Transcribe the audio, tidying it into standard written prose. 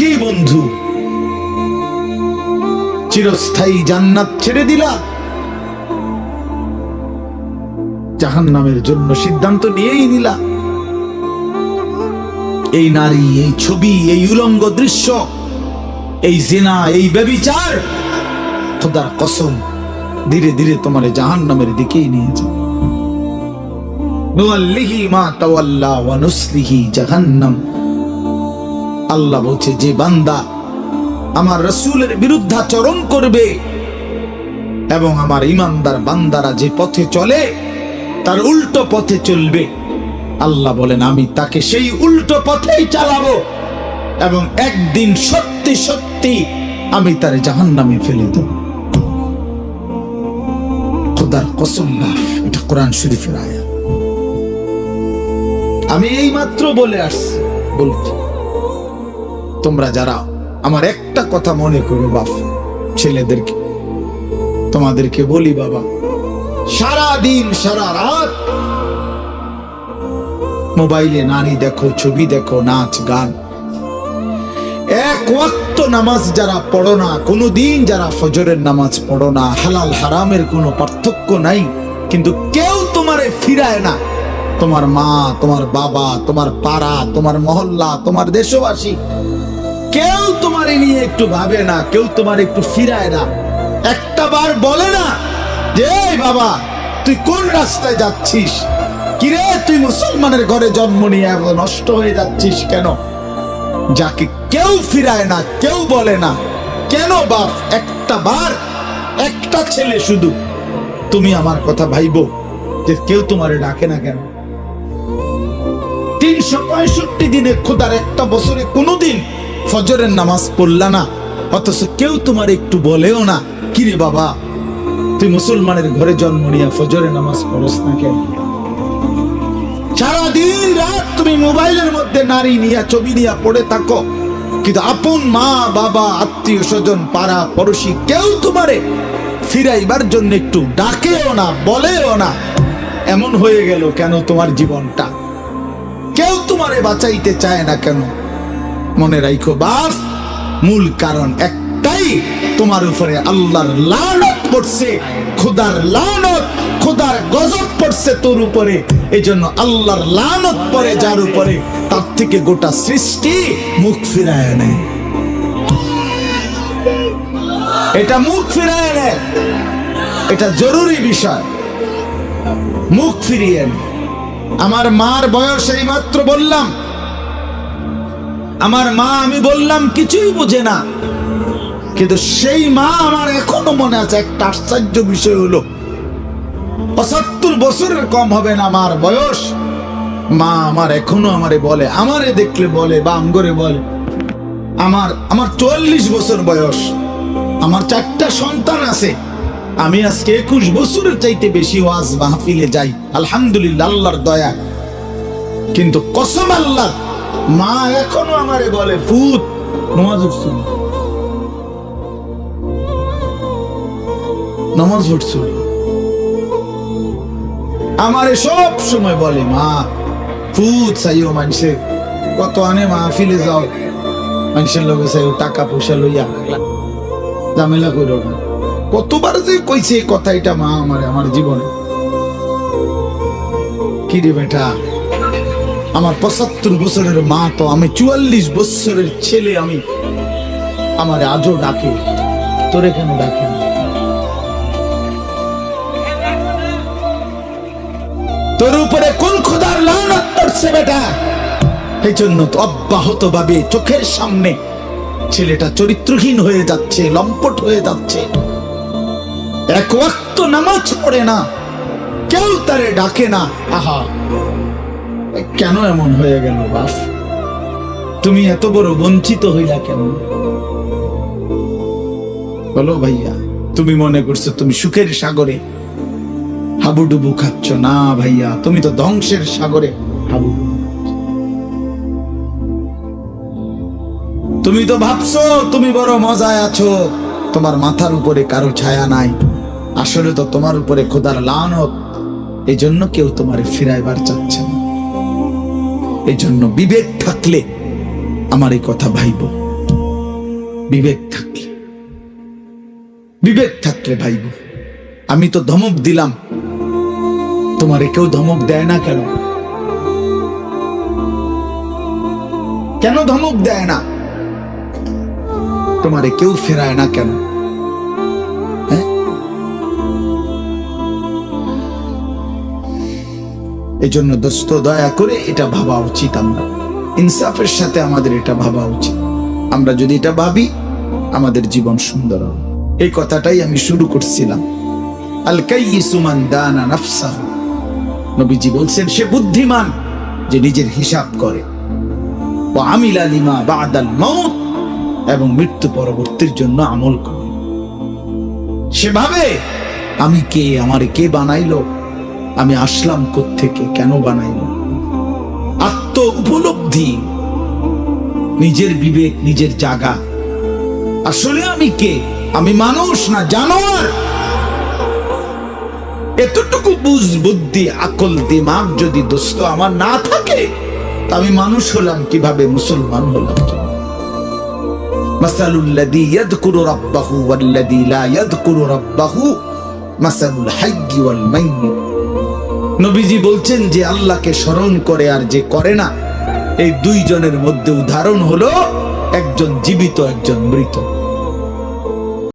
কি বন্ধু, চিরস্থায়ী জান্নাত ছেড়ে দিলা, জাহান্নামের জন্য সিদ্ধান্ত নিয়েই নিলা। এই নারী, এই ছবি, এই উলঙ্গ দৃশ্য, এই জিনা, এই ব্যভিচার, খোদার কসম ধীরে ধীরে তোমার জাহান্নামের দিকেই নিয়ে যাবে। নুআল্লিহি মা তাওয়াল্লা ওয়া নুসলিহি জাহান্নাম। আল্লাহ বলছে, যে বান্দা আমার রাসূলের বিরুদ্ধাচরণ করবে এবং আমার ঈমানদার বান্দারা যে পথে চলে তার উল্টো পথে চলবে, আল্লাহ বলেন আমি তাকে সেই উল্টো পথেই চালাবো এবং একদিন সত্যি সত্যি আমি তার জাহান্নামে ফেলে দেব। খোদার কসম, এটা কোরআন শরীফের আয়াত। আমি এই মাত্র বলে আসছি, বলছি তোমরা যারা আমার একটা কথা মনে করো বাপ, ছেলেদেরকে তোমাদেরকে বলি, বাবা সারা দিন সারা রাত মোবাইলে নারী দেখো, ছবি দেখো, নাচ গান, এক ওয়াক্ত নামাজ যারা পড়ো না, কোনোদিন যারা ফজরের নামাজ পড়ো না, হালাল হারামের কোনো পার্থক্য নাই, কিন্তু কেউ তোমারে ফিরায় না। তোমার মা, তোমার বাবা, তোমার পাড়া, তোমার মহল্লা, তোমার দেশবাসী, কেউ তোমারে নিয়ে একটু ভাবে না, কেউ তোমার একটু ফিরায় না, একটা বার বলে না যে বাবা তুই কোন রাস্তায় যাচ্ছিস, কিরে তুই মুসলমানের ঘরে জন্ম নিয়ে এত নষ্ট হয়ে যাচ্ছিস কেন? যাকে কেউ ফিরায় না, কেউ বলে না, কেন বাপ? একটা বার, একটা ছেলে শুধু তুমি আমার কথা ভাইবো যে কেউ তোমারে ডাকে না কেন? 365 দিনে খোদার একটা বছরে কোনোদিন ফজরের নামাজ পড়লা না, অথচ কেউ তোমার একটু বলেও না কিরে বাবা তুই মুসলমানের ঘরে জন্ম নিয়ে ফজরের নামাজ পড়স না কেন? সারাদিন রাত তুমি মোবাইলের মধ্যে নারী নিয়ে, ছবি নিয়ে পড়ে থাকো, কিন্তু আপন মা বাবা, আত্মীয় স্বজন, পাড়া পড়োশি কেউ তোমারে ফিরাইবার জন্য একটু ডাকেও না, বলেও না। এমন হয়ে গেল কেন তোমার জীবনটা? কেউ তোমারে বাঁচাইতে চায় না কেন? মনে রাখো বাপ, মূল কারণ একটাই, তোমার উপরে আল্লাহর লানত পড়ছে, খোদার লানত, খোদার গজব পড়ছে তোর উপরে। এই জন্য আল্লাহর লানত পড়ে যার উপরে, তার থেকে গোটা সৃষ্টি মুখ ফিরায় নেয়। এটা মুখ ফিরায় নেয়, এটা জরুরি বিষয়, মুখ ফিরিয়ে নেয়। আমার মার বয়স এই মাত্র বললাম, আমার মা, আমি বললাম কিছুই বোঝে না, কিন্তু সেই মা আমার এখনো মনে আছে। একটা আশ্চর্য বিষয় হলো 75 বছরের কম হবে না আমার বয়স, মা আমার এখনো আমারে বলে, আমারে দেখলে বলে বা আমগরে বলে, আমার 44 বছর বয়স, আমার 4টা সন্তান আছে, আমি আজকে 21 বছরের চাইতে বেশি ওয়াজ মাহফিলে যাই, আলহামদুলিল্লাহ আল্লাহর দয়া। কিন্তু কসম আল্লাহ, মা এখনো আমারে বলে ফুত নামাজ পড়ছো, নামাজ পড়ছো। আমারে সব সময় বলে মা ফুত চাইও, মানুষে কত আনে মাহফিলে যাও, মানুষের লোকে চাইও টাকা পয়সা লইয়া ঝামেলা করো না। কতবার যে কইছে এই কথা, এটা মা আমারে আমার জীবনে। কি রে বেটা, আমার 75 বছরের মা তো, আমি 44 বছরের ছেলে, আমি আমার আজও ডাকে, তোরে কেন ডাকে না? তোর উপরে কোন খোদার লানত পড়ছে বেটা? এই জন্য তো অব্যাহত ভাবে চোখের সামনে ছেলেটা চরিত্রহীন হয়ে যাচ্ছে, লম্পট হয়ে যাচ্ছে, এক ওয়াক্ত নামাজ পড়ে না, কেউ তারে ডাকে না। আহা, কেন এমন হয়ে গেল বাপ? তুমি এত বড় বঞ্চিত হইলা কেন বলো ভাইয়া? তুমি মনে করছো তুমি সুখের সাগরে হাবুডুবু খাচ্ছ? না ভাইয়া, তুমি তো ধ্বংসের সাগরে হাবুডুবু। তুমি তো ভাবছো তুমি বড় মজায় আছো, তোমার মাথার উপরে কারো ছায়া নাই, আসলে তো তোমার উপরে খোদার লানত। এই জন্য কেউ তোমারে ফিরাইবার চাচ্ছে না। এই জন্য বিবেক থাকলে আমার এই কথা ভাইব। বিবেক থাকলে, বিবেক থাকলে ভাইব। আমি তো ধমক দিলাম, তোমারে কেউ ধমক দেয় না কেন? কেন ধমক দেয় না? তোমারে কেউ ফেরায় না কেন? এই জন্য দোস্ত, দয়া করে এটা ভাবা উচিত। আমরা ইনসাফের সাথে আমাদের এটা ভাবা উচিত। আমরা যদি এটা ভাবি, আমাদের জীবন সুন্দর হবে। এই কথাটাই আমি শুরু করছিলাম। আল কাইয়িসু মান দানা নাফসাহু, নবীজি বলছেন সে বুদ্ধিমান যে নিজের হিসাব করে। ওয়া আমিলা লিমা বাদাল মাউত, এবং মৃত্যু পরবর্তীর জন্য আমল করে। সেভাবে আমি কে, আমারে কে বানাইলো, আমি আসলাম কোত্থেকে, কেন বানাইলো, আত্ম উপলব্ধি, নিজের বিবেক, নিজের জাগা। আসলে আমি কে? আমি মানুষ না জানোয়ার? এতটুকু বুঝ, বুদ্ধি, আকল, দিমাগ যদি দোস্ত আমার না থাকে, তা আমি মানুষ হলাম কিভাবে, মুসলমান হলাম কিভাবে? মাসালুল লাযী ইয়াযকুরু রাব্বাহু ওয়াল্লাযী লা ইয়াযকুরু রাব্বাহু মাসালুল হাইয়্যি ওয়াল মাইয়্যিত। নবীজি বলছেন যে আল্লাহকে স্মরণ করে আর যে করে না, এই দুইজনের মধ্যে উদাহরণ হলো একজন জীবিত, একজন মৃত।